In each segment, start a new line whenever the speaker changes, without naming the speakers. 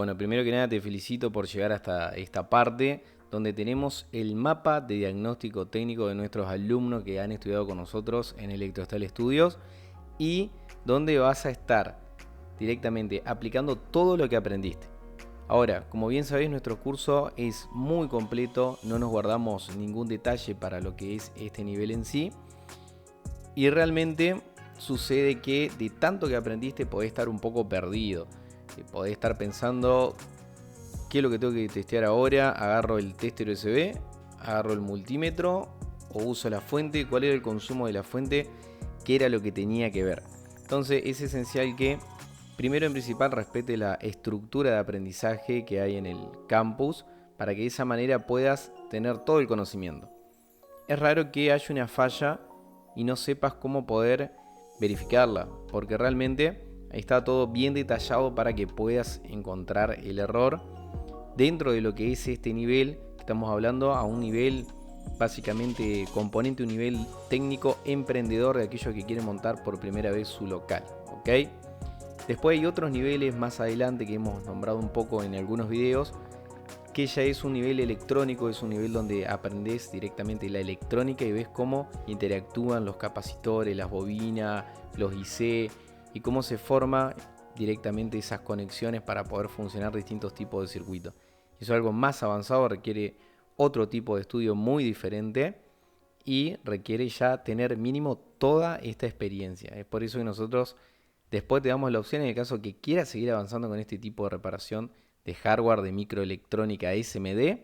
Bueno, primero que nada te felicito por llegar hasta esta parte donde tenemos el mapa de diagnóstico técnico de nuestros alumnos que han estudiado con nosotros en Electrostal Studios y donde vas a estar directamente aplicando todo lo que aprendiste. Ahora, como bien sabéis, nuestro curso es muy completo, no nos guardamos ningún detalle para lo que es este nivel en sí y realmente sucede que de tanto que aprendiste podés estar un poco perdido. Podés estar pensando qué es lo que tengo que testear ahora. Agarro el tester USB, agarro el multímetro o uso la fuente, cuál era el consumo de la fuente, qué era lo que tenía que ver. Entonces es esencial que primero en principal respete la estructura de aprendizaje que hay en el campus para que de esa manera puedas tener todo el conocimiento. Es raro que haya una falla y no sepas cómo poder verificarla, porque realmente está todo bien detallado para que puedas encontrar el error dentro de lo que es este nivel. Estamos hablando a un nivel básicamente componente, un nivel técnico emprendedor de aquellos que quieren montar por primera vez su local, ¿ok? Después hay otros niveles más adelante que hemos nombrado un poco en algunos videos, que ya es un nivel electrónico, es un nivel donde aprendes directamente la electrónica y ves cómo interactúan los capacitores, las bobinas, los IC y cómo se forma directamente esas conexiones para poder funcionar distintos tipos de circuitos. Eso es algo más avanzado, requiere otro tipo de estudio muy diferente y requiere ya tener mínimo toda esta experiencia. Es por eso que nosotros después te damos la opción en el caso que quieras seguir avanzando con este tipo de reparación de hardware de microelectrónica SMD.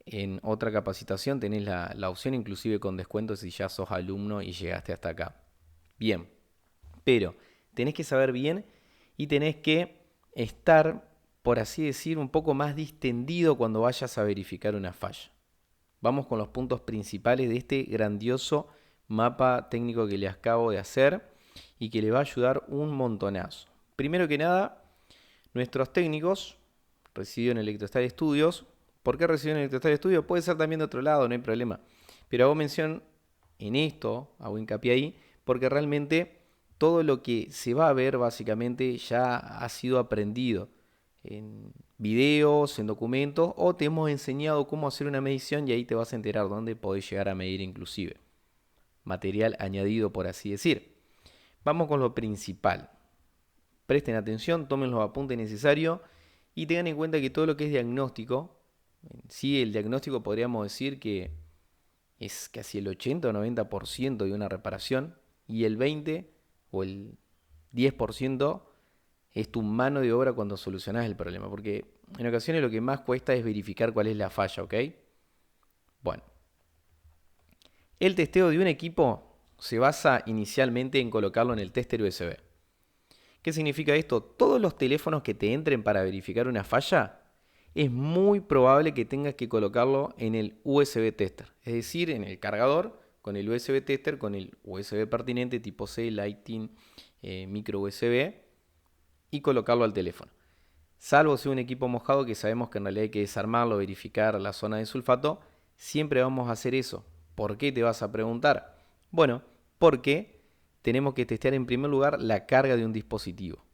En otra capacitación tenés la opción inclusive con descuento si ya sos alumno y llegaste hasta acá. Bien, pero tenés que saber bien y tenés que estar, por así decir, un poco más distendido cuando vayas a verificar una falla. Vamos con los puntos principales de este grandioso mapa técnico que les acabo de hacer y que le va a ayudar un montonazo. Primero que nada, nuestros técnicos residen en Electrostal Studios. ¿Por qué residen en Electrostal Studios? Puede ser también de otro lado, no hay problema. Pero hago mención en esto, hago hincapié ahí, porque realmente todo lo que se va a ver básicamente ya ha sido aprendido en videos, en documentos, o te hemos enseñado cómo hacer una medición y ahí te vas a enterar dónde podés llegar a medir inclusive. Material añadido, por así decir. Vamos con lo principal. Presten atención, tomen los apuntes necesarios y tengan en cuenta que todo lo que es diagnóstico, sí, el diagnóstico podríamos decir que es casi el 80 o 90% de una reparación y el 20 o el 10% es tu mano de obra cuando solucionas el problema, porque en ocasiones lo que más cuesta es verificar cuál es la falla, ¿ok? Bueno, el testeo de un equipo se basa inicialmente en colocarlo en el tester USB. ¿Qué significa esto? Todos los teléfonos que te entren para verificar una falla, es muy probable que tengas que colocarlo en el USB tester, es decir, en el cargador con el USB tester, con el USB pertinente tipo C, Lightning, micro USB y colocarlo al teléfono. Salvo sea un equipo mojado que sabemos que en realidad hay que desarmarlo, verificar la zona de sulfato, siempre vamos a hacer eso. ¿Por qué te vas a preguntar? Bueno, porque tenemos que testear en primer lugar la carga de un dispositivo.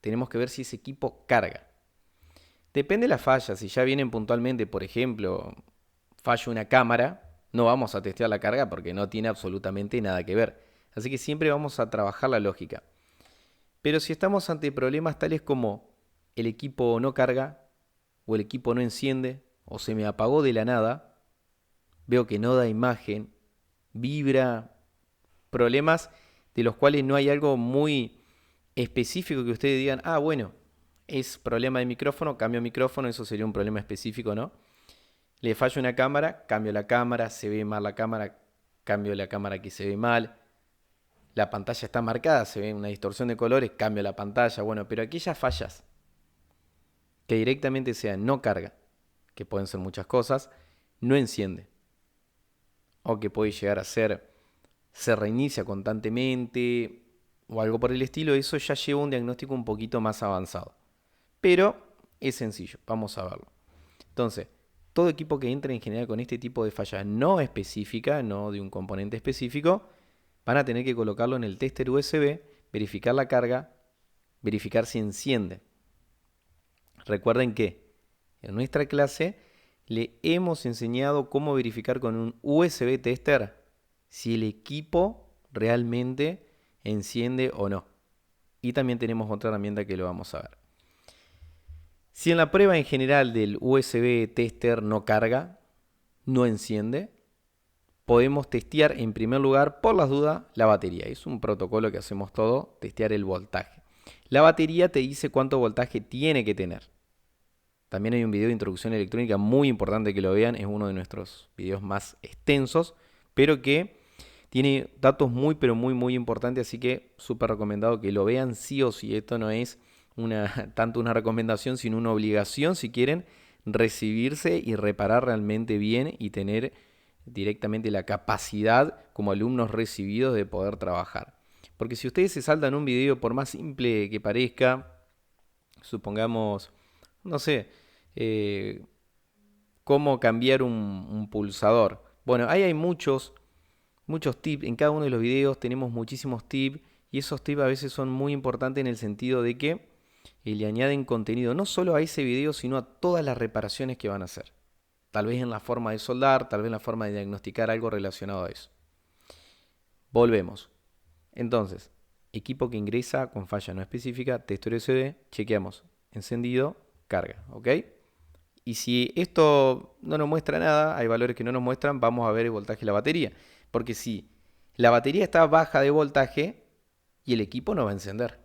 Tenemos que ver si ese equipo carga. Depende de la falla, si ya vienen puntualmente, por ejemplo, falla una cámara, no vamos a testear la carga porque no tiene absolutamente nada que ver. Así que siempre vamos a trabajar la lógica. Pero si estamos ante problemas tales como el equipo no carga, o el equipo no enciende, o se me apagó de la nada, veo que no da imagen, vibra, problemas de los cuales no hay algo muy específico que ustedes digan, ah, bueno, es problema de micrófono, cambio micrófono, eso sería un problema específico, ¿no? Le falla una cámara, cambio la cámara, se ve mal la cámara, cambio la cámara que se ve mal. La pantalla está marcada, se ve una distorsión de colores, cambio la pantalla. Bueno, pero aquellas fallas que directamente sean no carga, que pueden ser muchas cosas, no enciende. O que puede llegar a ser, se reinicia constantemente o algo por el estilo, eso ya lleva un diagnóstico un poquito más avanzado. Pero es sencillo, vamos a verlo. Entonces, todo equipo que entre en general con este tipo de falla no específica, no de un componente específico, van a tener que colocarlo en el tester USB, verificar la carga, verificar si enciende. Recuerden que en nuestra clase le hemos enseñado cómo verificar con un USB tester si el equipo realmente enciende o no. Y también tenemos otra herramienta que lo vamos a ver. Si en la prueba en general del USB tester no carga, no enciende, podemos testear en primer lugar, por las dudas, la batería. Es un protocolo que hacemos todo, testear el voltaje. La batería te dice cuánto voltaje tiene que tener. También hay un video de introducción electrónica muy importante que lo vean, es uno de nuestros videos más extensos, pero que tiene datos muy pero muy importantes, así que súper recomendado que lo vean sí o sí. Esto no es tanto una recomendación, sino una obligación si quieren recibirse y reparar realmente bien y tener directamente la capacidad como alumnos recibidos de poder trabajar. Porque si ustedes se saltan un video, por más simple que parezca, supongamos, no sé, cómo cambiar un pulsador. Bueno, ahí hay muchos tips. En cada uno de los videos tenemos muchísimos tips y esos tips a veces son muy importantes en el sentido de que le añaden contenido no solo a ese video, sino a todas las reparaciones que van a hacer. Tal vez en la forma de soldar, tal vez en la forma de diagnosticar algo relacionado a eso. Volvemos. Entonces, equipo que ingresa con falla no específica, tester USB, chequeamos encendido, carga, ¿ok? Y si esto no nos muestra nada, hay valores que no nos muestran, vamos a ver el voltaje de la batería. Porque si la batería está baja de voltaje y el equipo no va a encender.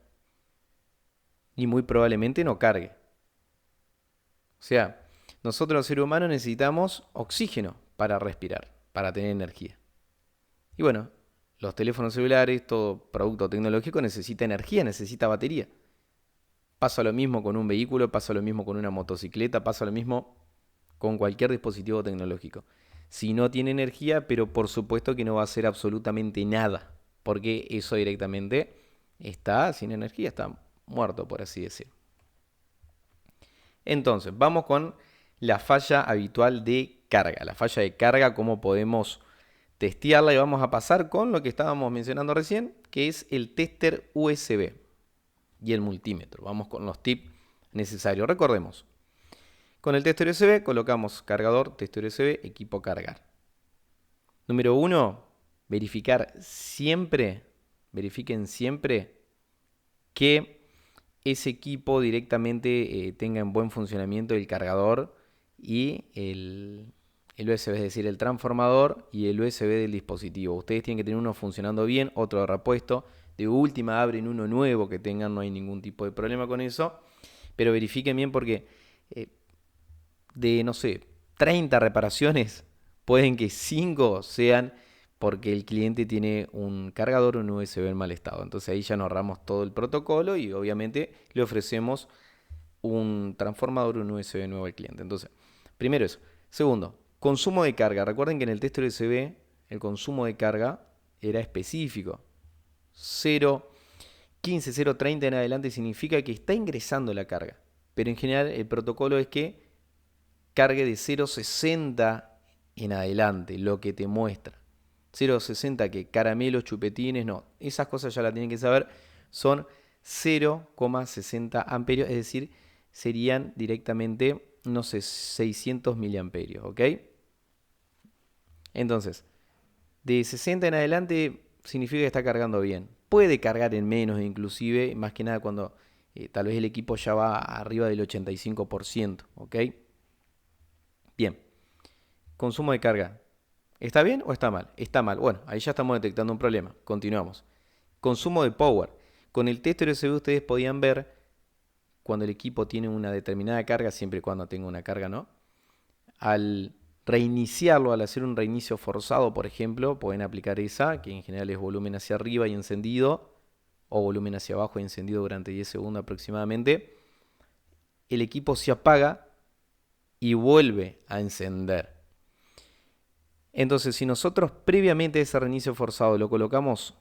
Y muy probablemente no cargue. O sea, nosotros los seres humanos necesitamos oxígeno para respirar, para tener energía. Y bueno, los teléfonos celulares, todo producto tecnológico necesita energía, necesita batería. Pasa lo mismo con un vehículo, pasa lo mismo con una motocicleta, pasa lo mismo con cualquier dispositivo tecnológico. Si no tiene energía, pero por supuesto que no va a hacer absolutamente nada, porque eso directamente está sin energía, está muerto, por así decirlo. Entonces, vamos con la falla habitual de carga. La falla de carga, cómo podemos testearla, y vamos a pasar con lo que estábamos mencionando recién, que es el tester USB y el multímetro. Vamos con los tips necesarios. Recordemos, con el tester USB colocamos cargador, tester USB, equipo cargar. Número 1, verifiquen siempre que ese equipo directamente tenga en buen funcionamiento el cargador y el USB, es decir, el transformador y el USB del dispositivo. Ustedes tienen que tener uno funcionando bien, otro de repuesto. De última abren uno nuevo que tengan, no hay ningún tipo de problema con eso. Pero verifiquen bien porque de, no sé, 30 reparaciones, pueden que 5 sean porque el cliente tiene un cargador o un USB en mal estado. Entonces ahí ya nos ahorramos todo el protocolo y obviamente le ofrecemos un transformador o un USB nuevo al cliente. Entonces, primero eso. Segundo, consumo de carga. Recuerden que en el tester USB el consumo de carga era específico. 0.15, 0.30 en adelante significa que está ingresando la carga. Pero en general el protocolo es que cargue de 0.60 en adelante, lo que te muestra. 0.60 que caramelos, chupetines, no. Esas cosas ya las tienen que saber. Son 0,60 amperios, es decir, serían directamente, no sé, 600 miliamperios, ¿ok? Entonces, de 60 en adelante significa que está cargando bien. Puede cargar en menos inclusive, más que nada cuando tal vez el equipo ya va arriba del 85%, ¿ok? Bien, consumo de carga. ¿Está bien o está mal? Está mal. Bueno, ahí ya estamos detectando un problema. Continuamos. Consumo de power. Con el tester USB ustedes podían ver cuando el equipo tiene una determinada carga, siempre y cuando tenga una carga, ¿no? Al reiniciarlo, al hacer un reinicio forzado, por ejemplo, pueden aplicar esa, que en general es volumen hacia arriba y encendido, o volumen hacia abajo y encendido durante 10 segundos aproximadamente. El equipo se apaga y vuelve a encender. Entonces, si nosotros previamente a ese reinicio forzado lo colocamos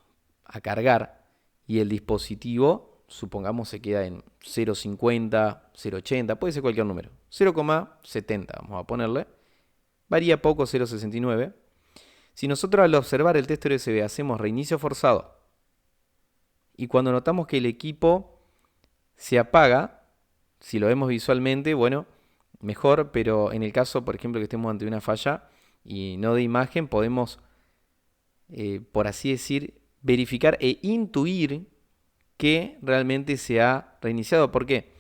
a cargar y el dispositivo, supongamos, se queda en 0.50, 0.80, puede ser cualquier número, 0,70 vamos a ponerle, varía poco, 0.69. Si nosotros al observar el tester USB hacemos reinicio forzado y cuando notamos que el equipo se apaga, Si lo vemos visualmente, bueno, mejor, pero en el caso, por ejemplo, que estemos ante una falla y no de imagen, podemos, por así decir, verificar e intuir que realmente se ha reiniciado. ¿Por qué?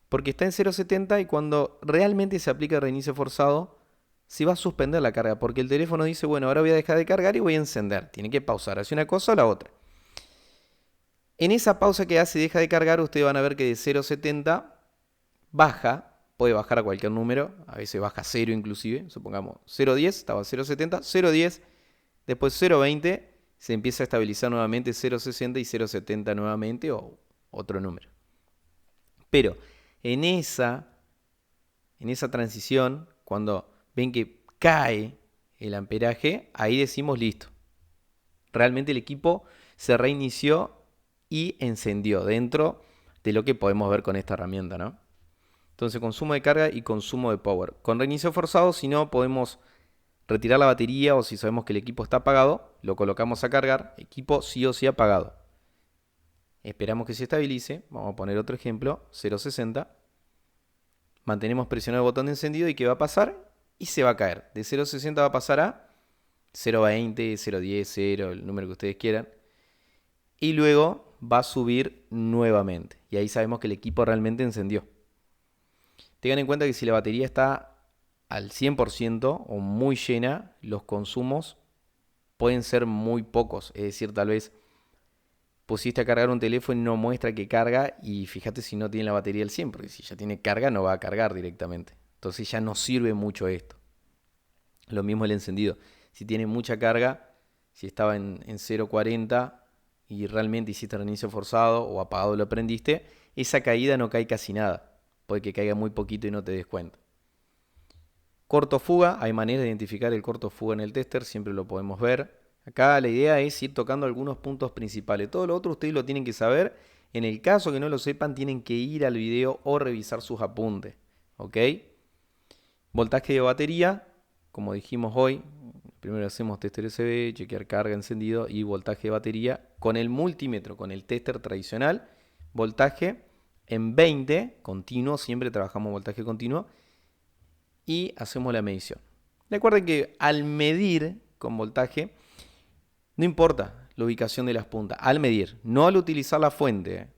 Porque está en 0.70 y cuando realmente se aplica el reinicio forzado, se va a suspender la carga, porque el teléfono dice, bueno, ahora voy a dejar de cargar y voy a encender. Tiene que pausar, hace una cosa o la otra. En esa pausa que hace y deja de cargar, ustedes van a ver que de 0.70 baja, puede bajar a cualquier número, a veces baja 0 inclusive, supongamos 0.10, estaba 0.70, 0.10, después 0.20, se empieza a estabilizar nuevamente 0.60 y 0.70 nuevamente o otro número. Pero en esa transición, cuando ven que cae el amperaje, ahí decimos listo. Realmente el equipo se reinició y encendió dentro de lo que podemos ver con esta herramienta, ¿no? Entonces, consumo de carga y consumo de power. Con reinicio forzado, si no, podemos retirar la batería o si sabemos que el equipo está apagado, lo colocamos a cargar, equipo sí o sí apagado. Esperamos que se estabilice, vamos a poner otro ejemplo, 0.60. Mantenemos presionado el botón de encendido y ¿qué va a pasar? Y se va a caer. De 0.60 va a pasar a 0.20, 0.10, 0, el número que ustedes quieran. Y luego va a subir nuevamente. Y ahí sabemos que el equipo realmente encendió. Tengan en cuenta que si la batería está al 100% o muy llena, los consumos pueden ser muy pocos. Es decir, tal vez pusiste a cargar un teléfono y no muestra que carga y fíjate si no tiene la batería al 100, porque si ya tiene carga no va a cargar directamente. Entonces ya no sirve mucho esto. Lo mismo el encendido. Si tiene mucha carga, si estaba en 0.40 y realmente hiciste reinicio forzado o apagado lo prendiste, esa caída no cae casi nada. Puede que caiga muy poquito y no te des cuenta. Corto fuga, hay manera de identificar el corto fuga en el tester, siempre lo podemos ver. Acá la idea es ir tocando algunos puntos principales. Todo lo otro ustedes lo tienen que saber. En el caso que no lo sepan, tienen que ir al video o revisar sus apuntes. ¿Ok? Voltaje de batería, como dijimos hoy. Primero hacemos tester USB, chequear carga, encendido y voltaje de batería con el multímetro, con el tester tradicional. Voltaje en 20, continuo, siempre trabajamos voltaje continuo. Y hacemos la medición. Recuerden que al medir con voltaje, no importa la ubicación de las puntas, al medir, no al utilizar la fuente,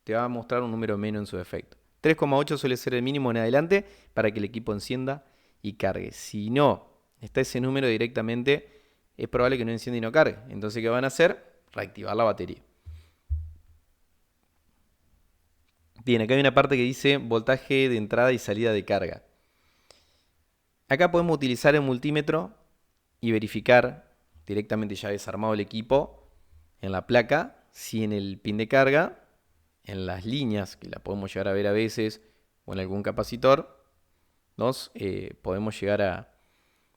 te va a mostrar un número menos en su efecto. 3,8 suele ser el mínimo en adelante para que el equipo encienda y cargue. Si no está ese número directamente, es probable que no encienda y no cargue. Entonces, ¿qué van a hacer? Reactivar la batería. Bien, acá hay una parte que dice voltaje de entrada y salida de carga. Acá podemos utilizar el multímetro y verificar directamente ya desarmado el equipo en la placa, si en el pin de carga, en las líneas, que la podemos llegar a ver a veces, o en algún capacitor, nos podemos llegar a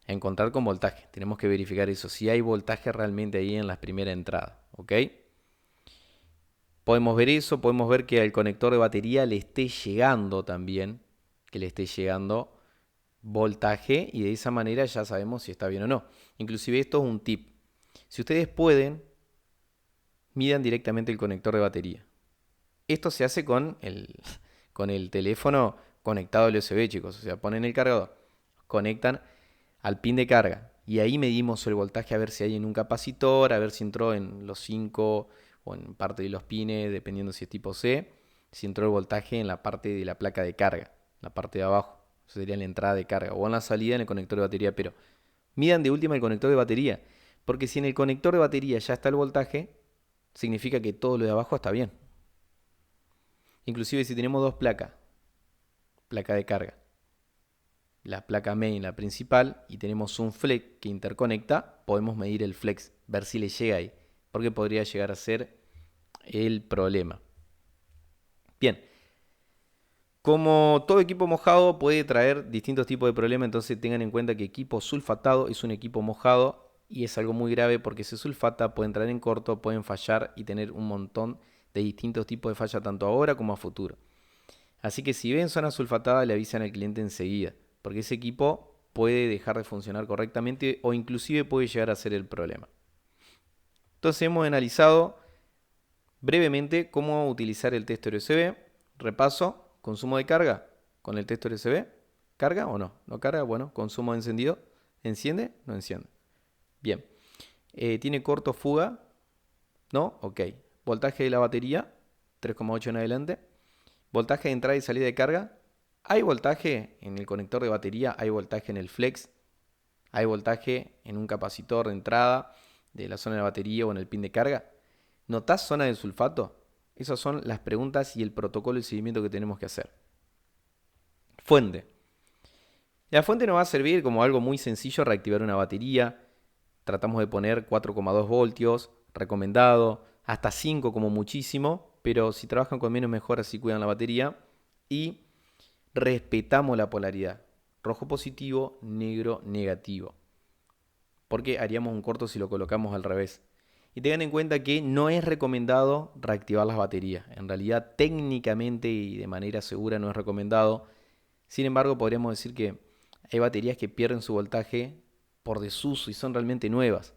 encontrar con voltaje. Tenemos que verificar eso, si hay voltaje realmente ahí en la primera entrada. ¿Ok? Podemos ver eso, podemos ver que al conector de batería le esté llegando también, que le esté llegando voltaje y de esa manera ya sabemos si está bien o no. Inclusive esto es un tip. Si ustedes pueden, midan directamente el conector de batería. Esto se hace con el teléfono conectado al USB, chicos. O sea, ponen el cargador, conectan al pin de carga y ahí medimos el voltaje a ver si hay en un capacitor, a ver si entró en los 5 o en parte de los pines, dependiendo si es tipo C, si entró el voltaje en la parte de la placa de carga, la parte de abajo. Eso sería la entrada de carga o en la salida en el conector de batería, pero midan de última el conector de batería, porque si en el conector de batería ya está el voltaje, significa que todo lo de abajo está bien. Inclusive si tenemos dos placas, placa de carga, la placa main, la principal, y tenemos un flex que interconecta, podemos medir el flex, ver si le llega ahí, porque podría llegar a ser el problema. Bien, como todo equipo mojado puede traer distintos tipos de problemas, entonces tengan en cuenta que equipo sulfatado es un equipo mojado y es algo muy grave porque se sulfata, puede entrar en corto, pueden fallar y tener un montón de distintos tipos de falla tanto ahora como a futuro. Así que si ven zona sulfatada le avisan al cliente enseguida, porque ese equipo puede dejar de funcionar correctamente o inclusive puede llegar a ser el problema. Entonces hemos analizado brevemente cómo utilizar el tester USB. Repaso. consumo de carga con el texto USB. ¿Carga o no? ¿No carga? Bueno, consumo de encendido. ¿Enciende? No enciende. Bien. ¿Tiene corto fuga? ¿No? Ok. Voltaje de la batería, 3,8 en adelante. Voltaje de entrada y salida de carga. ¿Hay voltaje en el conector de batería? ¿Hay voltaje en el flex? ¿Hay voltaje en un capacitor de entrada de la zona de la batería o en el pin de carga? ¿Notás zona de sulfato? Esas son las preguntas y el protocolo de seguimiento que tenemos que hacer. Fuente. La fuente nos va a servir como algo muy sencillo, reactivar una batería. Tratamos de poner 4,2 voltios, recomendado, hasta 5 como muchísimo, pero si trabajan con menos mejor, así cuidan la batería. Y respetamos la polaridad, rojo positivo, negro negativo, porque haríamos un corto si lo colocamos al revés. Y tengan en cuenta que no es recomendado reactivar las baterías. En realidad, técnicamente y de manera segura no es recomendado. Sin embargo, podríamos decir que hay baterías que pierden su voltaje por desuso y son realmente nuevas.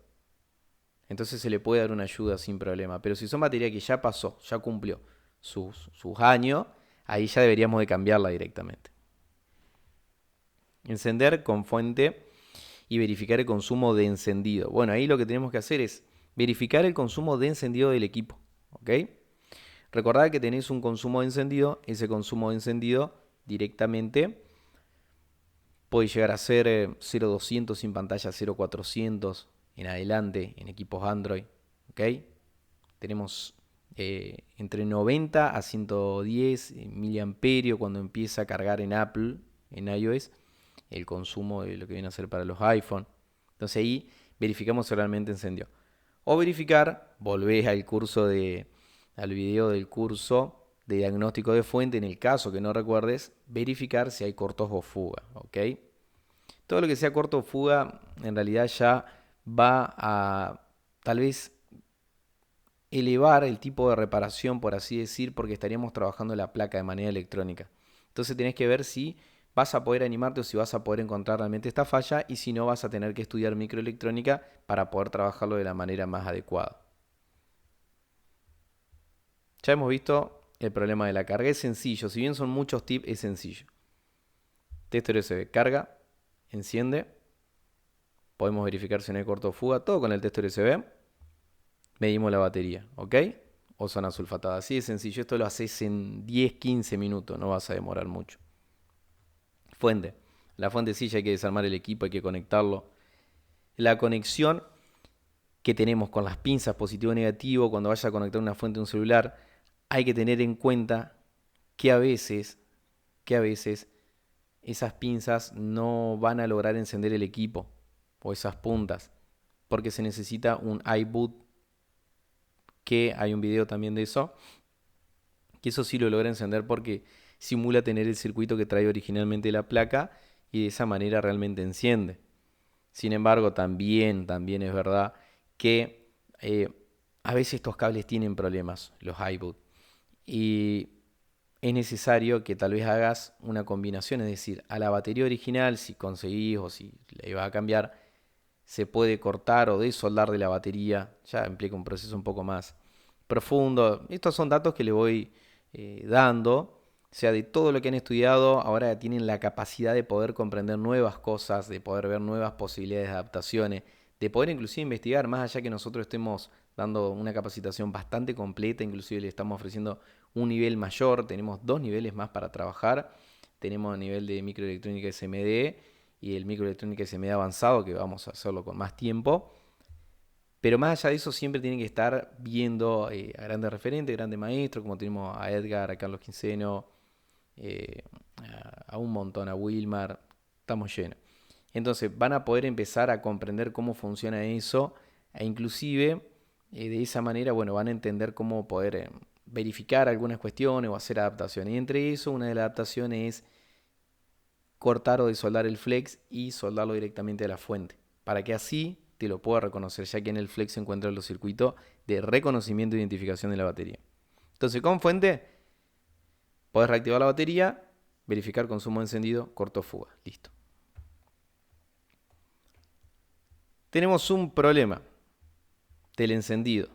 Entonces se le puede dar una ayuda sin problema. Pero si son baterías que ya pasó, ya cumplió sus años, ahí ya deberíamos de cambiarla directamente. Encender con fuente y verificar el consumo de encendido. Bueno, ahí lo que tenemos que hacer es verificar el consumo de encendido del equipo. ¿Ok? Recordad que tenéis un consumo de encendido. Ese consumo de encendido directamente puede llegar a ser 0,200 sin pantalla, 0,400 en adelante en equipos Android. ¿Ok? Tenemos entre 90 a 110 miliamperios cuando empieza a cargar en Apple, en iOS, el consumo de lo que viene a ser para los iPhone. Entonces ahí verificamos si realmente encendió. O verificar, volvés al video del curso de diagnóstico de fuente, en el caso que no recuerdes, verificar si hay cortos o fuga. ¿Ok? Todo lo que sea corto o fuga en realidad ya va a tal vez elevar el tipo de reparación, por así decir, porque estaríamos trabajando la placa de manera electrónica. Entonces tenés que ver si vas a poder animarte o si vas a poder encontrar realmente esta falla, y si no, vas a tener que estudiar microelectrónica para poder trabajarlo de la manera más adecuada. Ya hemos visto el problema de la carga. Es sencillo, si bien son muchos tips, es sencillo. Texto USB, carga, enciende. Podemos verificar si no hay corto o fuga, todo con el texto USB. Medimos la batería, ¿ok? O zona sulfatada. Así de sencillo. Esto lo haces en 10-15 minutos, no vas a demorar mucho. Fuente. La fuente sí, ya hay que desarmar el equipo, hay que conectarlo. La conexión que tenemos con las pinzas positivo y negativo, cuando vaya a conectar una fuente a un celular, hay que tener en cuenta que a veces esas pinzas no van a lograr encender el equipo, o esas puntas, porque se necesita un iBoot, que hay un video también de eso, que eso sí lo logra encender porque simula tener el circuito que trae originalmente la placa y de esa manera realmente enciende. Sin embargo, también es verdad que a veces estos cables tienen problemas, los iBoot, y es necesario que tal vez hagas una combinación, es decir, a la batería original, si conseguís o si le vas a cambiar, se puede cortar o desoldar de la batería. Ya implica un proceso un poco más profundo. Estos son datos que le voy dando. O sea, de todo lo que han estudiado, ahora tienen la capacidad de poder comprender nuevas cosas, de poder ver nuevas posibilidades de adaptaciones, de poder inclusive investigar, más allá que nosotros estemos dando una capacitación bastante completa, inclusive le estamos ofreciendo un nivel mayor, tenemos 2 niveles más para trabajar. Tenemos el nivel de microelectrónica SMD y el microelectrónica SMD avanzado, que vamos a hacerlo con más tiempo. Pero más allá de eso, siempre tienen que estar viendo a grandes referentes, grandes maestros, como tenemos a Edgar, a Carlos Quinceno, a un montón, a Wilmar, estamos llenos. Entonces van a poder empezar a comprender cómo funciona eso, e inclusive de esa manera, bueno, van a entender cómo poder verificar algunas cuestiones o hacer adaptaciones. Y entre eso, una de las adaptaciones es cortar o desoldar el flex y soldarlo directamente a la fuente, para que así te lo pueda reconocer, ya que en el flex se encuentran los circuitos de reconocimiento e identificación de la batería. Entonces, con fuente podés reactivar la batería, verificar consumo de encendido, corto fuga, listo. Tenemos un problema del encendido.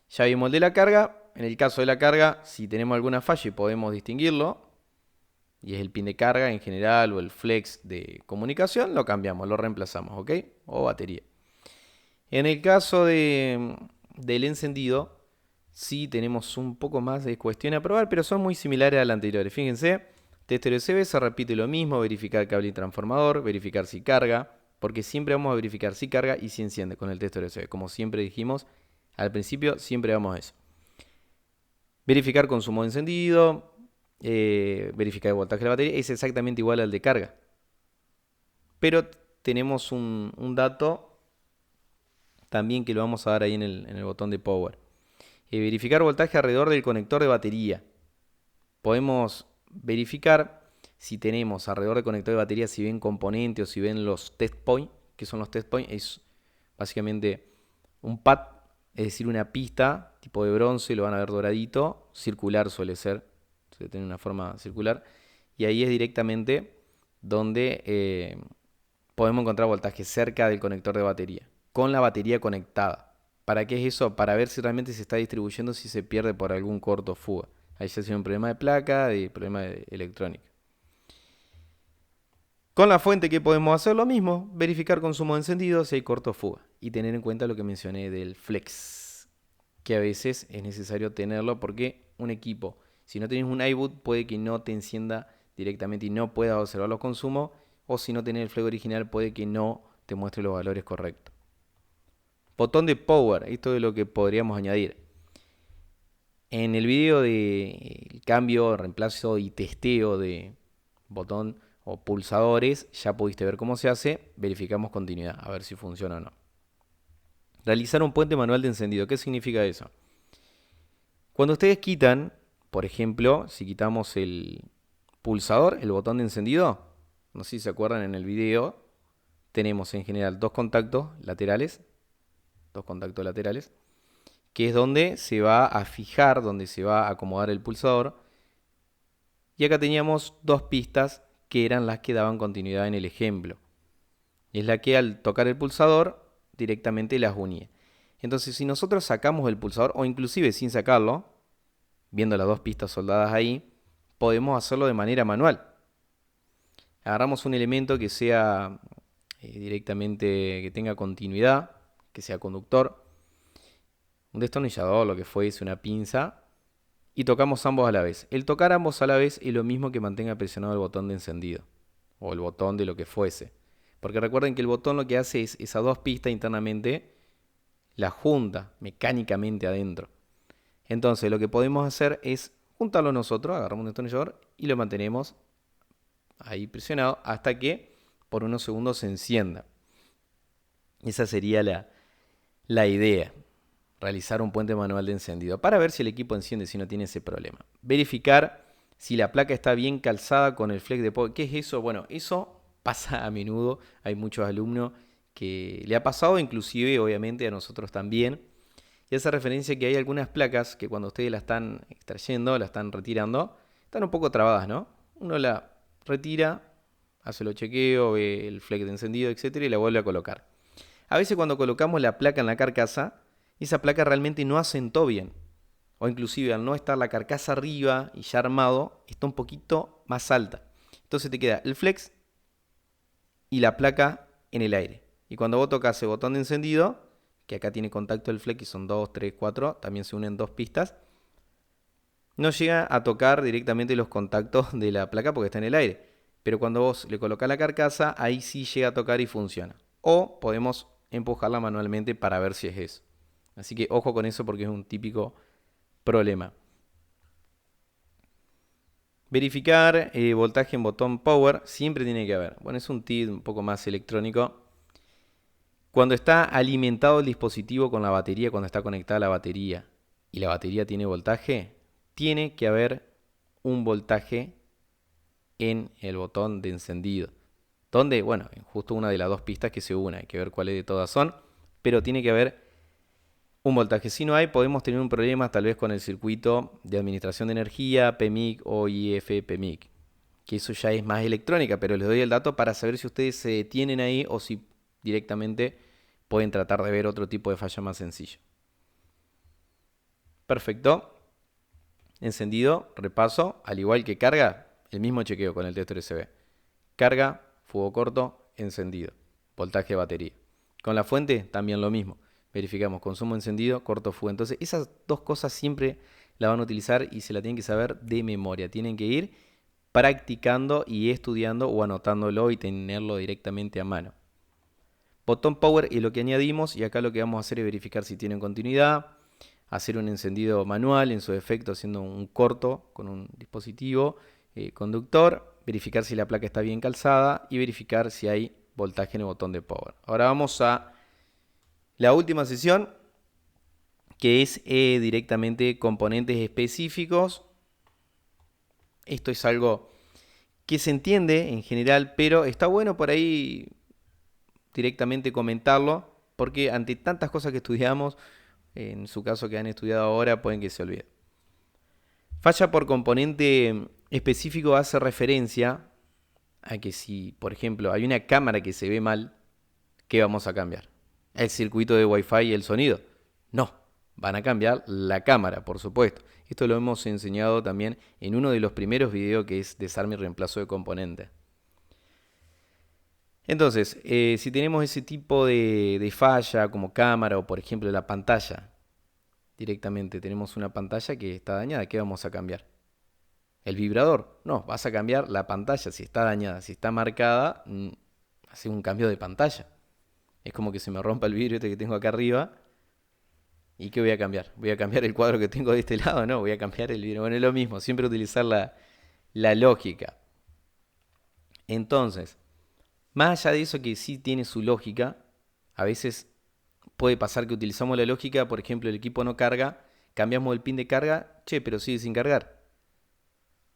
Ya vimos el de la carga. En el caso de la carga, si tenemos alguna falla y podemos distinguirlo, y es el pin de carga en general o el flex de comunicación, lo cambiamos, lo reemplazamos, ¿ok? O batería. En el caso del encendido, sí tenemos un poco más de cuestión a probar, pero son muy similares a las anteriores. Fíjense, tester USB se repite lo mismo, verificar cable y transformador, verificar si carga, porque siempre vamos a verificar si carga y si enciende con el tester USB. Como siempre dijimos al principio, siempre vamos a eso. Verificar consumo de encendido, verificar el voltaje de la batería, es exactamente igual al de carga. Pero tenemos un dato también que lo vamos a dar ahí en el botón de power. Verificar voltaje alrededor del conector de batería. Podemos verificar si tenemos alrededor del conector de batería, si ven componentes o si ven los test points. ¿Qué son los test points? Es básicamente un pad, es decir, una pista tipo de bronce, lo van a ver doradito, circular suele ser, tiene una forma circular, y ahí es directamente donde podemos encontrar voltaje cerca del conector de batería, con la batería conectada. ¿Para qué es eso? Para ver si realmente se está distribuyendo, si se pierde por algún corto o fuga. Ahí se hace un problema de placa, de problema de electrónica. Con la fuente, ¿qué podemos hacer? Lo mismo, verificar consumo de encendido si hay corto o fuga. Y tener en cuenta lo que mencioné del flex, que a veces es necesario tenerlo porque un equipo, si no tenés un iBoot, puede que no te encienda directamente y no puedas observar los consumos, o si no tenés el flex original, puede que no te muestre los valores correctos. Botón de power, esto es lo que podríamos añadir. En el video de cambio, reemplazo y testeo de botón o pulsadores, ya pudiste ver cómo se hace. Verificamos continuidad, a ver si funciona o no. Realizar un puente manual de encendido. ¿Qué significa eso? Cuando ustedes quitan, por ejemplo, si quitamos el pulsador, el botón de encendido, no sé si se acuerdan en el video, tenemos en general dos contactos laterales, que es donde se va a fijar, donde se va a acomodar el pulsador. Y acá teníamos dos pistas que eran las que daban continuidad en el ejemplo. Es la que al tocar el pulsador directamente las unía. Entonces, si nosotros sacamos el pulsador, o inclusive sin sacarlo, viendo las dos pistas soldadas ahí, podemos hacerlo de manera manual. Agarramos un elemento que sea directamente, que tenga continuidad, que sea conductor, un destornillador, lo que fuese, una pinza, y tocamos ambos a la vez. El tocar ambos a la vez es lo mismo que mantenga presionado el botón de encendido, o el botón de lo que fuese. Porque recuerden que el botón lo que hace es esas dos pistas internamente, las junta mecánicamente adentro. Entonces lo que podemos hacer es juntarlo nosotros, agarramos un destornillador y lo mantenemos ahí presionado hasta que por unos segundos se encienda. Esa sería la idea. Realizar un puente manual de encendido para ver si el equipo enciende, si no tiene ese problema. Verificar si la placa está bien calzada con el flex de power. ¿Qué es eso? Bueno, eso pasa a menudo. Hay muchos alumnos que le ha pasado, inclusive obviamente a nosotros también. Y hace referencia que hay algunas placas que cuando ustedes la están extrayendo, la están retirando, están un poco trabadas, ¿no? Uno la retira, hace los chequeos, ve el flex de encendido, etcétera, y la vuelve a colocar. A veces cuando colocamos la placa en la carcasa, esa placa realmente no asentó bien. O inclusive al no estar la carcasa arriba y ya armado, está un poquito más alta. Entonces te queda el flex y la placa en el aire. Y cuando vos tocas el botón de encendido, que acá tiene contacto el flex y son 2, 3, 4, también se unen dos pistas, no llega a tocar directamente los contactos de la placa porque está en el aire. Pero cuando vos le colocás la carcasa, ahí sí llega a tocar y funciona. O podemos empujarla manualmente para ver si es eso. Así que ojo con eso porque es un típico problema. Verificar voltaje en botón power siempre tiene que haber. Bueno, es un tip un poco más electrónico. Cuando está alimentado el dispositivo con la batería, cuando está conectada a la batería y la batería tiene voltaje, tiene que haber un voltaje en el botón de encendido. Donde, bueno, justo una de las dos pistas que se une, hay que ver cuáles de todas son, pero tiene que haber un voltaje. Si no hay, podemos tener un problema tal vez con el circuito de administración de energía, PMIC o IF-PMIC, que eso ya es más electrónica, pero les doy el dato para saber si ustedes se detienen ahí o si directamente pueden tratar de ver otro tipo de falla más sencillo. Perfecto. Encendido, repaso, al igual que carga, el mismo chequeo con el tester USB. Carga, fuego corto, encendido. Voltaje de batería. Con la fuente también lo mismo. Verificamos consumo encendido, corto fuego. Entonces esas dos cosas siempre la van a utilizar y se la tienen que saber de memoria. Tienen que ir practicando y estudiando o anotándolo y tenerlo directamente a mano. Botón power es lo que añadimos y acá lo que vamos a hacer es verificar si tienen continuidad, hacer un encendido manual, en su defecto haciendo un corto con un dispositivo conductor, verificar si la placa está bien calzada y verificar si hay voltaje en el botón de power. Ahora vamos a la última sesión, que es directamente componentes específicos. Esto es algo que se entiende en general, pero está bueno por ahí directamente comentarlo, porque ante tantas cosas que estudiamos, en su caso que han estudiado ahora, pueden que se olviden. Falla por componente específico hace referencia a que si, por ejemplo, hay una cámara que se ve mal, ¿qué vamos a cambiar? ¿El circuito de Wi-Fi y el sonido? No, van a cambiar la cámara, por supuesto. Esto lo hemos enseñado también en uno de los primeros videos que es desarme y reemplazo de componentes. Entonces, si tenemos ese tipo de falla como cámara o por ejemplo la pantalla, directamente tenemos una pantalla que está dañada, ¿qué vamos a cambiar? ¿El vibrador? No, vas a cambiar la pantalla. Si está dañada, si está marcada, hace un cambio de pantalla. Es como que se me rompa el vidrio este que tengo acá arriba. ¿Y qué voy a cambiar? ¿Voy a cambiar el cuadro que tengo de este lado? No, voy a cambiar el vidrio. Bueno, es lo mismo, siempre utilizar la lógica. Entonces, más allá de eso que sí tiene su lógica, a veces puede pasar que utilizamos la lógica, por ejemplo, el equipo no carga, cambiamos el pin de carga, pero sigue sin cargar.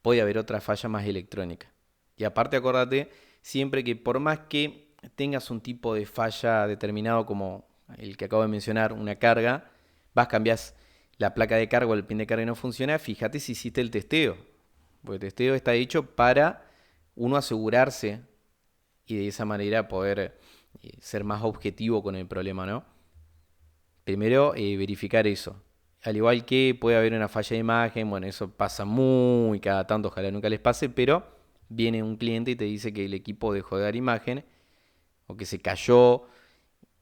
Puede haber otra falla más electrónica. Y aparte acordate, siempre que por más que tengas un tipo de falla determinado como el que acabo de mencionar, una carga, cambias la placa de carga o el pin de carga y no funciona, fíjate si hiciste el testeo. Porque el testeo está hecho para uno asegurarse y de esa manera poder ser más objetivo con el problema, ¿no? Primero, verificar eso. Al igual que puede haber una falla de imagen, bueno, eso pasa muy cada tanto, ojalá nunca les pase, pero viene un cliente y te dice que el equipo dejó de dar imagen o que se cayó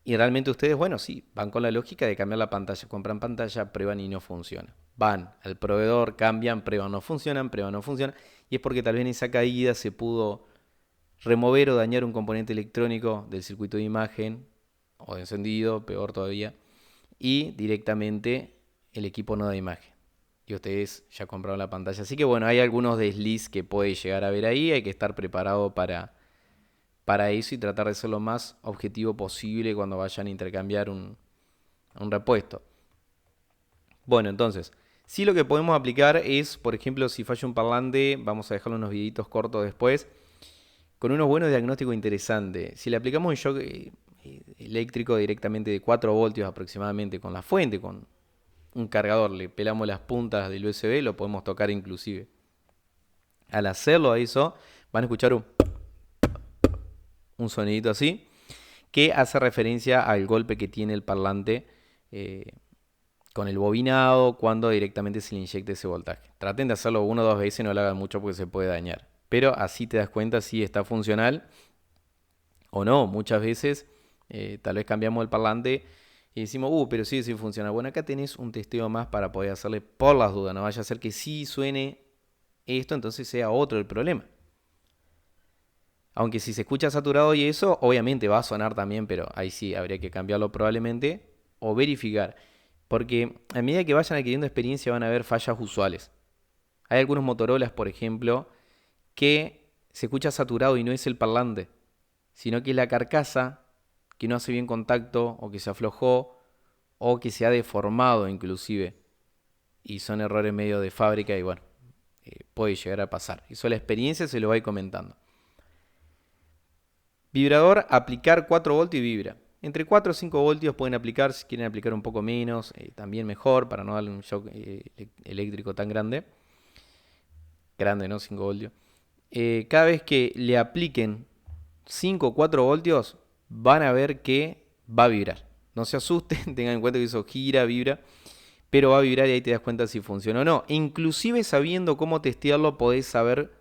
y realmente ustedes, bueno, sí, van con la lógica de cambiar la pantalla, compran pantalla, prueban y no funciona. Van al proveedor, cambian, prueban, no funcionan y es porque tal vez en esa caída se pudo remover o dañar un componente electrónico del circuito de imagen o de encendido, peor todavía, y directamente el equipo no da imagen y ustedes ya compraron la pantalla. Así que bueno, hay algunos desliz que puede llegar a ver ahí, hay que estar preparado para eso y tratar de ser lo más objetivo posible cuando vayan a intercambiar un repuesto. Bueno, entonces, sí lo que podemos aplicar es, por ejemplo, si falla un parlante, vamos a dejarle unos videitos cortos después, con unos buenos diagnósticos interesantes. Si le aplicamos un shock eléctrico directamente de 4 voltios aproximadamente con la fuente, con un cargador, le pelamos las puntas del USB, lo podemos tocar inclusive. Al hacerlo a eso, van a escuchar un sonidito así, que hace referencia al golpe que tiene el parlante con el bobinado cuando directamente se le inyecta ese voltaje. Traten de hacerlo 1 o 2 veces, no lo hagan mucho porque se puede dañar. Pero así te das cuenta si está funcional o no. Muchas veces tal vez cambiamos el parlante y decimos, pero sí funciona. Bueno, acá tenés un testeo más para poder hacerle por las dudas. No vaya a ser que sí suene esto, entonces sea otro el problema. Aunque si se escucha saturado y eso, obviamente va a sonar también, pero ahí sí habría que cambiarlo probablemente o verificar. Porque a medida que vayan adquiriendo experiencia van a haber fallas usuales. Hay algunos Motorolas, por ejemplo, que se escucha saturado y no es el parlante, sino que es la carcasa que no hace bien contacto o que se aflojó o que se ha deformado inclusive. Y son errores medio de fábrica y bueno, puede llegar a pasar. Eso la experiencia se lo va a ir comentando. Vibrador, aplicar 4 voltios y vibra. Entre 4 o 5 voltios pueden aplicar, si quieren aplicar un poco menos, también mejor, para no darle un shock eléctrico tan grande. Grande, ¿no? 5 voltios. Cada vez que le apliquen 5 o 4 voltios, van a ver que va a vibrar. No se asusten, tengan en cuenta que eso gira, vibra, pero va a vibrar y ahí te das cuenta si funciona o no. Inclusive sabiendo cómo testearlo, podés saber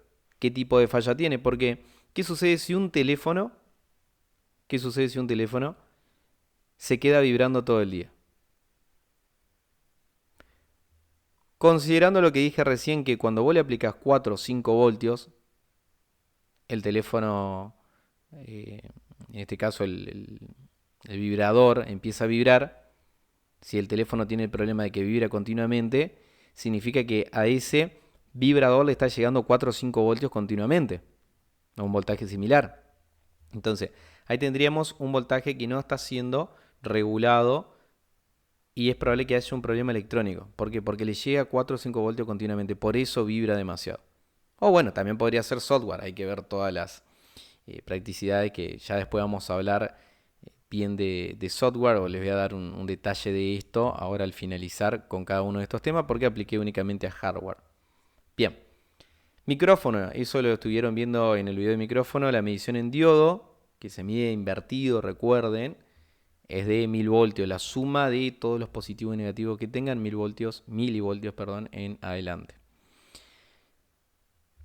qué tipo de falla tiene. Porque, ¿qué sucede si un teléfono, se queda vibrando todo el día? Considerando lo que dije recién, que cuando vos le aplicas 4 o 5 voltios, el teléfono, eh, en este caso el vibrador, empieza a vibrar. Si el teléfono tiene el problema de que vibra continuamente, significa que a ese vibrador le está llegando 4 o 5 voltios continuamente, a un voltaje similar. Entonces, ahí tendríamos un voltaje que no está siendo regulado y es probable que haya un problema electrónico. ¿Por qué? Porque le llega 4 o 5 voltios continuamente, por eso vibra demasiado. O bueno, también podría ser software, hay que ver todas las practicidades que ya después vamos a hablar bien de software, o les voy a dar un detalle de esto ahora al finalizar con cada uno de estos temas, porque apliqué únicamente a hardware. Bien, micrófono, eso lo estuvieron viendo en el video de micrófono, la medición en diodo, que se mide invertido, recuerden, es de 1000 voltios, la suma de todos los positivos y negativos que tengan, 1000 voltios, milivoltios, perdón, en adelante.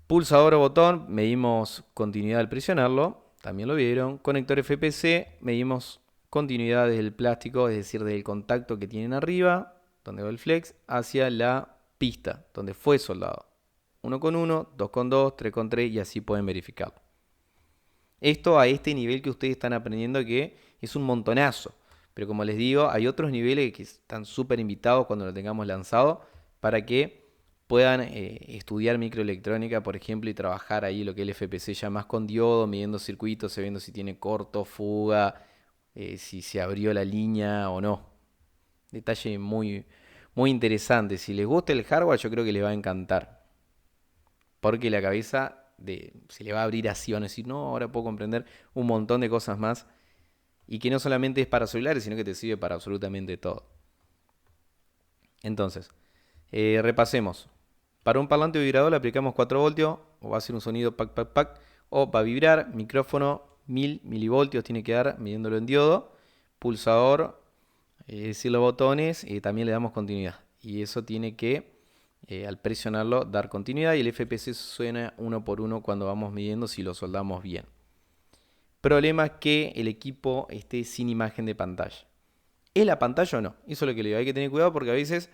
Pulsador o botón, medimos continuidad al presionarlo, también lo vieron. Conector FPC, medimos continuidad desde el plástico, es decir, del contacto que tienen arriba, donde va el flex, hacia la pista, donde fue soldado. 1 con 1, 2 con 2, 3 con 3 y así pueden verificarlo. Esto a este nivel que ustedes están aprendiendo, que es un montonazo. Pero como les digo, hay otros niveles que están súper invitados cuando lo tengamos lanzado para que puedan estudiar microelectrónica, por ejemplo, y trabajar ahí lo que es el FPC ya más con diodo, midiendo circuitos, viendo si tiene corto, fuga, si se abrió la línea o no. Detalle muy, muy interesante. Si les gusta el hardware, yo creo que les va a encantar. Porque la cabeza se le va a abrir así, van a decir, no, ahora puedo comprender un montón de cosas más. Y que no solamente es para celulares, sino que te sirve para absolutamente todo. Entonces, repasemos. Para un parlante vibrador le aplicamos 4 voltios, o va a ser un sonido pac, pac, pac, o va a vibrar, micrófono 1000 milivoltios tiene que dar, midiéndolo en diodo, pulsador, es decir, los botones, también le damos continuidad. Y eso tiene que, al presionarlo, dar continuidad, y el FPC suena uno por uno cuando vamos midiendo si lo soldamos bien. Problema es que el equipo esté sin imagen de pantalla. ¿Es la pantalla o no? Eso es lo que le digo, hay que tener cuidado porque a veces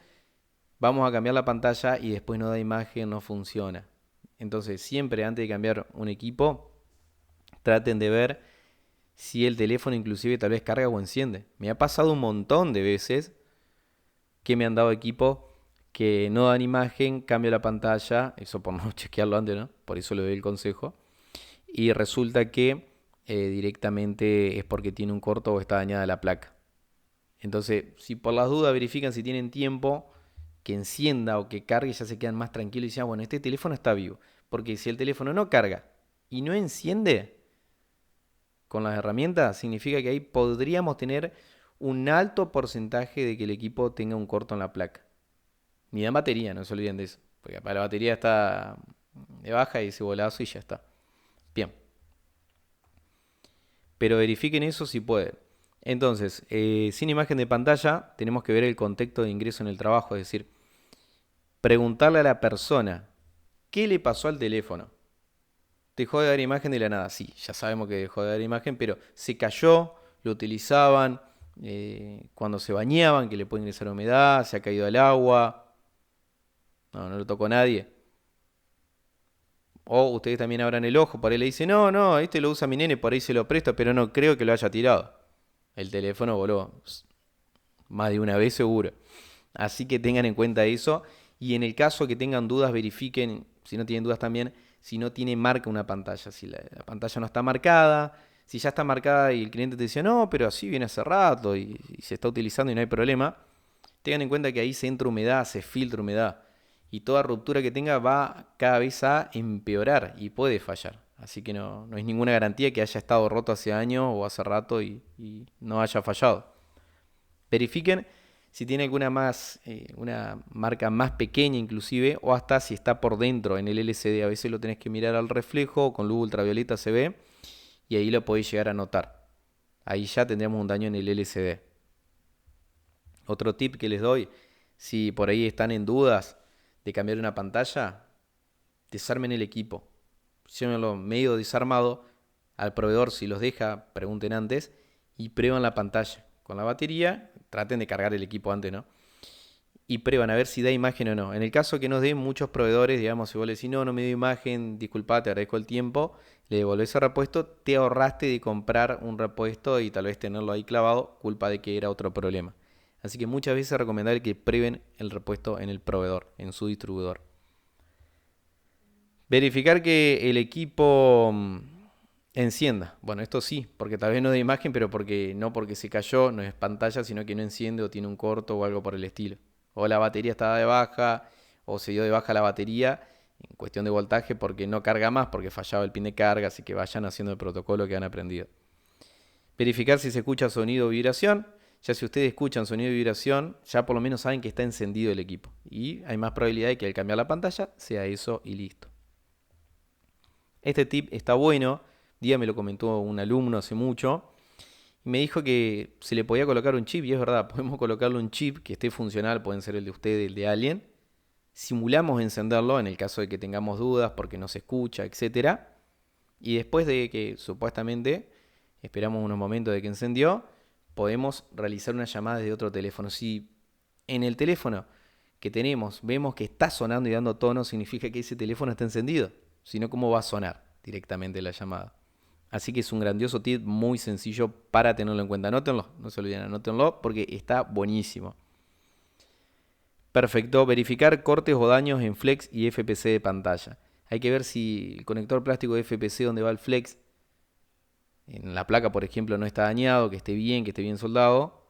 vamos a cambiar la pantalla y después no da imagen, no funciona. Entonces, siempre antes de cambiar un equipo, traten de ver si el teléfono inclusive tal vez carga o enciende. Me ha pasado un montón de veces que me han dado equipos que no dan imagen, cambio la pantalla, eso por no chequearlo antes, ¿no? Por eso le doy el consejo. Y resulta que directamente es porque tiene un corto o está dañada la placa. Entonces, si por las dudas verifican si tienen tiempo, que encienda o que cargue, ya se quedan más tranquilos y dicen, bueno, este teléfono está vivo. Porque si el teléfono no carga y no enciende con las herramientas, significa que ahí podríamos tener un alto porcentaje de que el equipo tenga un corto en la placa. Ni de batería, no se olviden de eso. Porque para la batería está de baja y ese bolazo y ya está. Bien. Pero verifiquen eso si pueden. Entonces, sin imagen de pantalla, tenemos que ver el contexto de ingreso en el trabajo, es decir, preguntarle a la persona, ¿qué le pasó al teléfono? ¿Dejó de dar imagen de la nada? Sí, ya sabemos que dejó de dar imagen, pero se cayó, lo utilizaban cuando se bañaban, que le puede ingresar humedad, se ha caído al agua, no lo tocó nadie. O ustedes también abran el ojo, por ahí le dicen, no, este lo usa mi nene, por ahí se lo presto, pero no creo que lo haya tirado. El teléfono voló más de una vez seguro. Así que tengan en cuenta eso. Y en el caso que tengan dudas, verifiquen, si no tienen dudas también, si no tiene marca una pantalla. Si la pantalla no está marcada, si ya está marcada y el cliente te dice, no, pero así viene hace rato y se está utilizando y no hay problema, tengan en cuenta que ahí se entra humedad, se filtra humedad. Y toda ruptura que tenga va cada vez a empeorar y puede fallar. Así que no es ninguna garantía que haya estado roto hace años o hace rato y no haya fallado. Verifiquen si tiene alguna una marca más pequeña inclusive, o hasta si está por dentro en el LCD. A veces lo tenés que mirar al reflejo, con luz ultravioleta se ve, y ahí lo podéis llegar a notar. Ahí ya tendríamos un daño en el LCD. Otro tip que les doy, si por ahí están en dudas de cambiar una pantalla, desarmen el equipo. llévenlo medio desarmado. Al proveedor, si los deja, pregunten antes y prueban la pantalla con la batería. Traten de cargar el equipo antes, ¿no? Y prueban a ver si da imagen o no. En el caso que nos den muchos proveedores, digamos, si vos le decís, no me dio imagen, disculpa, te agradezco el tiempo, le devolvés el repuesto, te ahorraste de comprar un repuesto y tal vez tenerlo ahí clavado, culpa de que era otro problema. Así que muchas veces es recomendable que prueben el repuesto en el proveedor, en su distribuidor. Verificar que el equipo encienda. Bueno, esto sí, porque tal vez no da imagen, pero porque se cayó, no es pantalla, sino que no enciende o tiene un corto o algo por el estilo. O la batería estaba de baja, o se dio de baja la batería en cuestión de voltaje porque no carga más, porque fallaba el pin de carga, así que vayan haciendo el protocolo que han aprendido. Verificar si se escucha sonido o vibración. Ya si ustedes escuchan sonido y vibración, ya por lo menos saben que está encendido el equipo. Y hay más probabilidad de que al cambiar la pantalla sea eso y listo. Este tip está bueno. Día me lo comentó un alumno hace mucho. Y me dijo que se le podía colocar un chip. Y es verdad, podemos colocarle un chip que esté funcional. Pueden ser el de usted, el de alguien. Simulamos encenderlo en el caso de que tengamos dudas porque no se escucha, etcétera. Y después de que supuestamente esperamos unos momentos de que encendió, podemos realizar una llamada desde otro teléfono. Si en el teléfono que tenemos vemos que está sonando y dando tono, significa que ese teléfono está encendido. Si no, ¿cómo va a sonar directamente la llamada? Así que es un grandioso tip muy sencillo para tenerlo en cuenta. Anótenlo, no se olviden, anótenlo porque está buenísimo. Perfecto, verificar cortes o daños en flex y FPC de pantalla. Hay que ver si el conector plástico de FPC donde va el flex, en la placa por ejemplo, no está dañado, que esté bien soldado.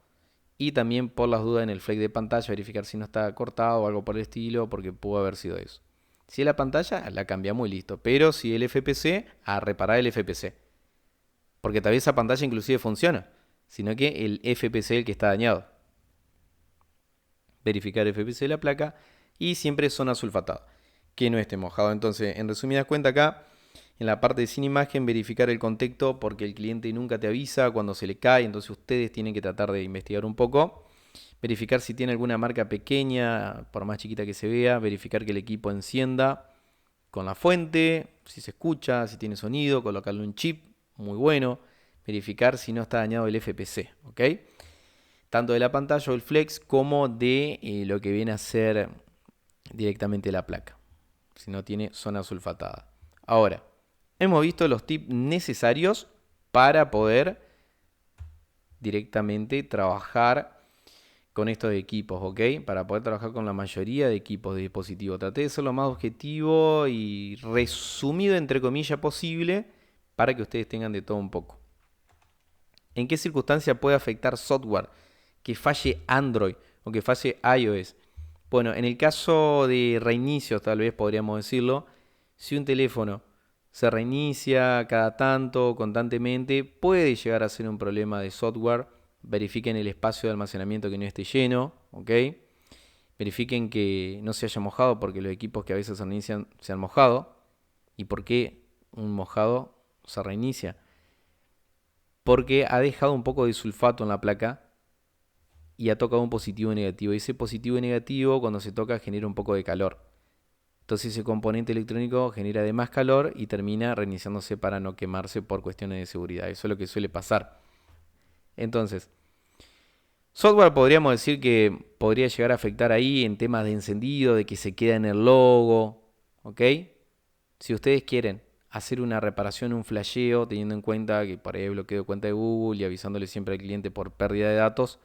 Y también por las dudas en el flex de pantalla, verificar si no está cortado o algo por el estilo, porque pudo haber sido eso. Si es la pantalla, la cambiamos y listo. Pero si el FPC, a reparar el FPC. Porque tal vez esa pantalla inclusive funciona, sino que el FPC es el que está dañado. Verificar el FPC de la placa y siempre zona sulfatada, que no esté mojado. Entonces, en resumidas cuentas acá, en la parte de sin imagen, verificar el contexto porque el cliente nunca te avisa cuando se le cae, entonces ustedes tienen que tratar de investigar un poco. Verificar si tiene alguna marca pequeña, por más chiquita que se vea. Verificar que el equipo encienda con la fuente, si se escucha, si tiene sonido, colocarle un chip, muy bueno. Verificar si no está dañado el FPC, ¿ok? Tanto de la pantalla o el flex como de lo que viene a ser directamente la placa, si no tiene zona sulfatada. Ahora, hemos visto los tips necesarios para poder directamente trabajar con estos equipos, ¿ok? Para poder trabajar con la mayoría de equipos de dispositivo. Traté de ser lo más objetivo y resumido entre comillas posible para que ustedes tengan de todo un poco. ¿En qué circunstancia puede afectar software que falle Android o que falle iOS? Bueno, en el caso de reinicios, tal vez podríamos decirlo, si un teléfono se reinicia cada tanto, constantemente, puede llegar a ser un problema de software. Verifiquen el espacio de almacenamiento que no esté lleno, ¿ok? Verifiquen que no se haya mojado porque los equipos que a veces se reinician se han mojado. ¿Y por qué un mojado se reinicia? Porque ha dejado un poco de sulfato en la placa y ha tocado un positivo y negativo. Y ese positivo y negativo cuando se toca genera un poco de calor. Entonces ese componente electrónico genera de más calor y termina reiniciándose para no quemarse por cuestiones de seguridad. Eso es lo que suele pasar. Entonces, software podríamos decir que podría llegar a afectar ahí en temas de encendido, de que se queda en el logo, ¿ok? Si ustedes quieren hacer una reparación, un flasheo, teniendo en cuenta que por ahí hay bloqueo de cuenta de Google y avisándole siempre al cliente por pérdida de datos,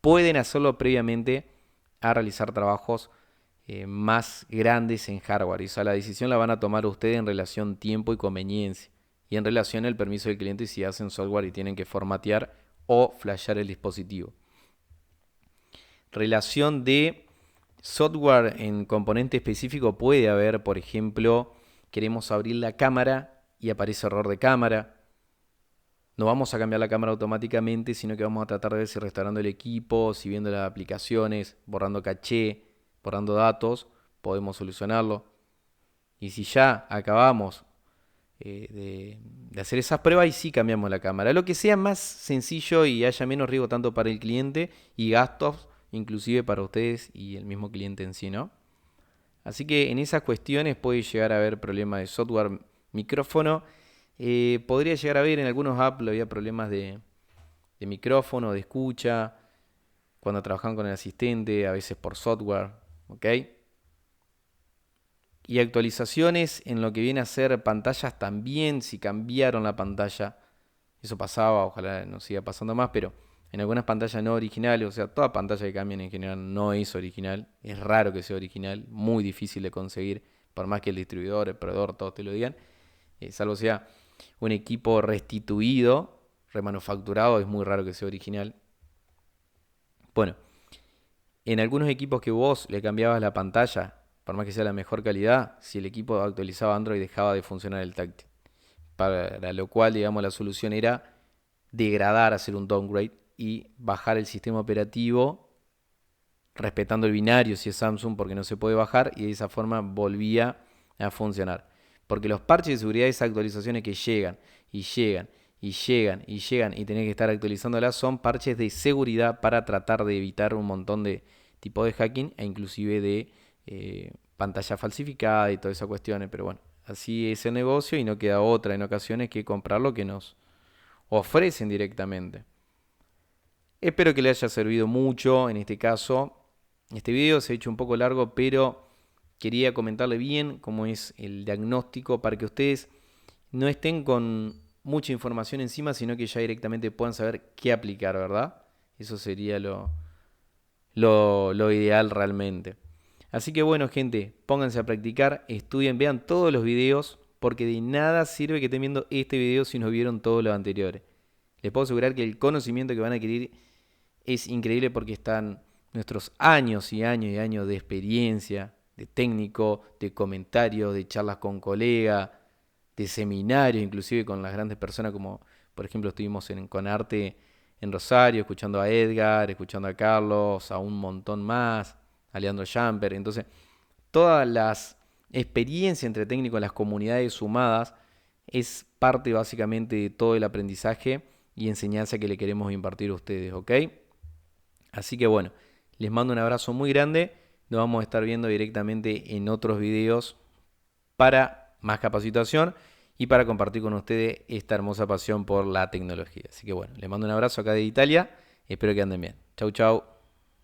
pueden hacerlo previamente a realizar trabajos más grandes en hardware. Y la decisión la van a tomar ustedes en relación tiempo y conveniencia. Y en relación al permiso del cliente si hacen software y tienen que formatear o flashear el dispositivo. Relación de software en componente específico puede haber, por ejemplo, queremos abrir la cámara y aparece error de cámara. No vamos a cambiar la cámara automáticamente, sino que vamos a tratar de ver si restaurando el equipo, si viendo las aplicaciones, borrando caché, borrando datos, podemos solucionarlo. Y si ya acabamos de hacer esas pruebas, y sí cambiamos la cámara. Lo que sea más sencillo y haya menos riesgo tanto para el cliente y gastos inclusive para ustedes y el mismo cliente en sí, ¿no? Así que en esas cuestiones puede llegar a haber problemas de software micrófono. Podría llegar a haber en algunos apps había problemas de micrófono, de escucha, cuando trabajaban con el asistente, a veces por software, ¿ok? Y actualizaciones en lo que viene a ser pantallas también, si cambiaron la pantalla, eso pasaba, ojalá no siga pasando más, pero en algunas pantallas no originales, o sea, toda pantalla que cambien en general no es original, es raro que sea original, muy difícil de conseguir, por más que el distribuidor, el proveedor, todos te lo digan, salvo sea un equipo restituido, remanufacturado, es muy raro que sea original. Bueno, en algunos equipos que vos le cambiabas la pantalla, por más que sea la mejor calidad, si el equipo actualizaba Android dejaba de funcionar el táctil. Para lo cual, digamos, la solución era degradar, hacer un downgrade y bajar el sistema operativo respetando el binario si es Samsung porque no se puede bajar y de esa forma volvía a funcionar. Porque los parches de seguridad, esas actualizaciones que llegan y llegan y llegan y llegan y tenés que estar actualizándolas, son parches de seguridad para tratar de evitar un montón de tipos de hacking e inclusive de pantalla falsificada y todas esas cuestiones. Pero bueno, así es el negocio y no queda otra en ocasiones que comprar lo que nos ofrecen directamente. Espero que le haya servido mucho en este caso. Este video se ha hecho un poco largo, pero quería comentarle bien cómo es el diagnóstico para que ustedes no estén con mucha información encima, sino que ya directamente puedan saber qué aplicar, ¿verdad? Eso sería lo ideal realmente. Así que bueno, gente, pónganse a practicar, estudien, vean todos los videos, porque de nada sirve que estén viendo este video si no vieron todos los anteriores. Les puedo asegurar que el conocimiento que van a adquirir es increíble porque están nuestros años y años y años de experiencia, de técnico, de comentarios, de charlas con colegas, de seminarios, inclusive con las grandes personas como, por ejemplo, estuvimos con Arte en Rosario, escuchando a Edgar, escuchando a Carlos, a un montón más, a Leandro Jamper. Entonces, todas las experiencias entre técnicos en las comunidades sumadas es parte básicamente de todo el aprendizaje y enseñanza que le queremos impartir a ustedes, ¿ok? Así que bueno, les mando un abrazo muy grande. Nos vamos a estar viendo directamente en otros videos para más capacitación y para compartir con ustedes esta hermosa pasión por la tecnología. Así que bueno, les mando un abrazo acá de Italia. Espero que anden bien. Chau, chau.